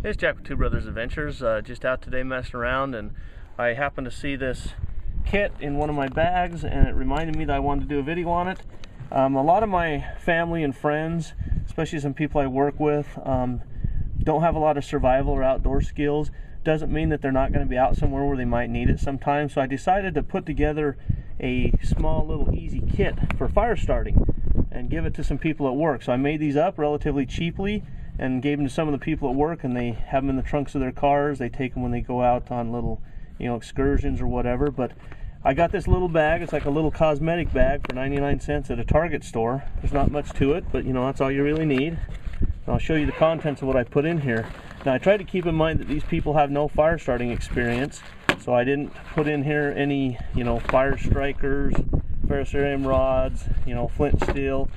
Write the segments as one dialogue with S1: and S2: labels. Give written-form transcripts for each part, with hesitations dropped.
S1: It's Jack with Two Brothers Adventures. Just out today messing around, and I happened to see this kit in one of my bags, and it reminded me that I wanted to do a video on it. A lot of my family and friends, especially some people I work with, don't have a lot of survival or outdoor skills. Doesn't mean that they're not going to be out somewhere where they might need it sometime. So I decided to put together a small little easy kit for fire starting and give it to some people at work. So I made these up relatively cheaply and gave them to some of the people at work, and they have them in the trunks of their cars. They take them when they go out on little, excursions or whatever. But I got this little bag. It's like a little cosmetic bag for 99 cents at a Target store. There's not much to it, but that's all you really need. And I'll show you the contents of what I put in here. Now I tried to keep in mind that these people have no fire starting experience, so I didn't put in here any fire strikers, ferrocerium rods, flint steel,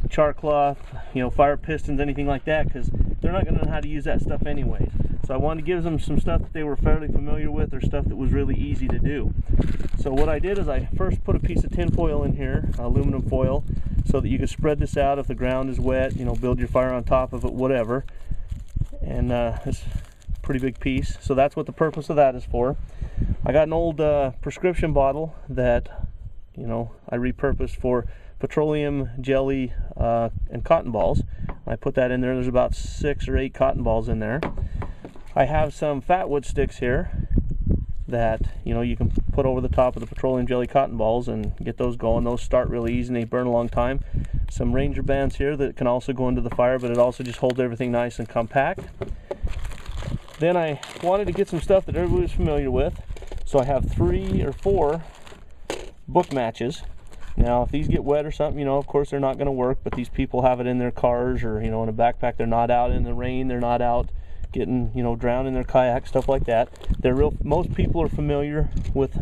S1: char cloth, fire pistons, anything like that, because they're not going to know how to use that stuff anyways. So I wanted to give them some stuff that they were fairly familiar with, or stuff that was really easy to do. So what I did is I first put a piece of tin foil in here, aluminum foil, so that you can spread this out if the ground is wet, build your fire on top of it, whatever. And it's a pretty big piece, so that's what the purpose of that is for. I got an old prescription bottle that I repurposed for petroleum jelly and cotton balls. I put that in there. There's about 6 or 8 cotton balls in there. I have some fatwood sticks here that you can put over the top of the petroleum jelly cotton balls and get those going. Those start really easy and they burn a long time. Some ranger bands here that can also go into the fire, but it also just holds everything nice and compact. Then I wanted to get some stuff that everybody's familiar with, so I have 3 or 4 book matches. Now if these get wet or something, of course they're not going to work, but these people have it in their cars or in a backpack. They're not out in the rain, they're not out getting drowned in their kayak, stuff like that. Most people are familiar with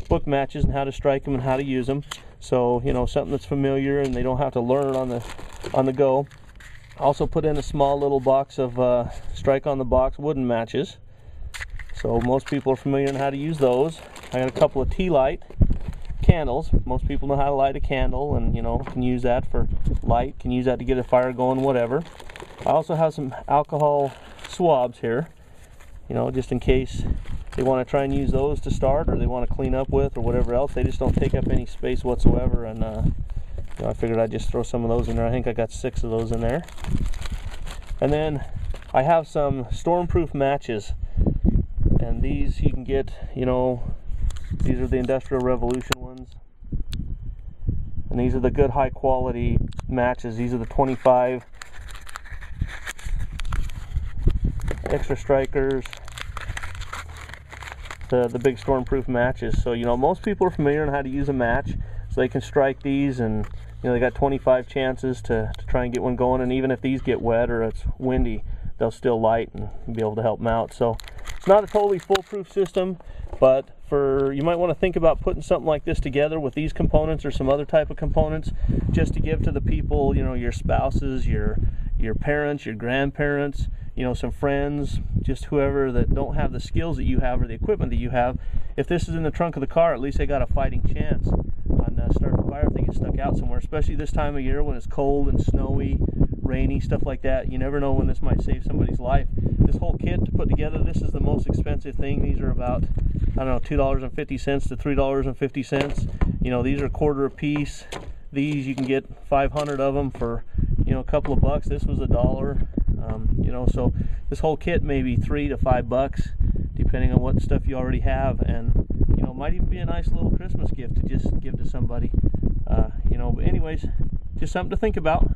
S1: book matches and how to strike them and how to use them, so something that's familiar and they don't have to learn on the go. I also put in a small little box of strike on the box wooden matches, so most people are familiar on how to use those. I got a couple of tea light candles. Most people know how to light a candle and can use that for light, can use that to get a fire going, whatever. I also have some alcohol swabs here, just in case they want to try and use those to start, or they want to clean up with, or whatever else. They just don't take up any space whatsoever, and I figured I'd just throw some of those in there. I think I got 6 of those in there. And then I have some stormproof matches, and these you can get, these are the Industrial Revolution ones, and these are the good high quality matches. These are the 25 extra strikers, the big stormproof matches. So most people are familiar on how to use a match, so they can strike these, and they got 25 chances to try and get one going. And even if these get wet or it's windy, they'll still light and be able to help them out. So it's not a totally foolproof system, but you might want to think about putting something like this together with these components or some other type of components, just to give to the people, your spouses, your parents, your grandparents, some friends, just whoever that don't have the skills that you have or the equipment that you have. If this is in the trunk of the car, at least they got a fighting chance on starting a fire if they get stuck out somewhere, especially this time of year when it's cold and snowy, rainy, stuff like that. You never know when this might save somebody's life. This whole kit to put together, this is the most expensive thing. These are about, $2.50 to $3.50. These are a quarter a piece. These you can get 500 of them for a couple of bucks. This was $1. So this whole kit may be $3 to $5 depending on what stuff you already have, and might even be a nice little Christmas gift to just give to somebody. But anyways, just something to think about.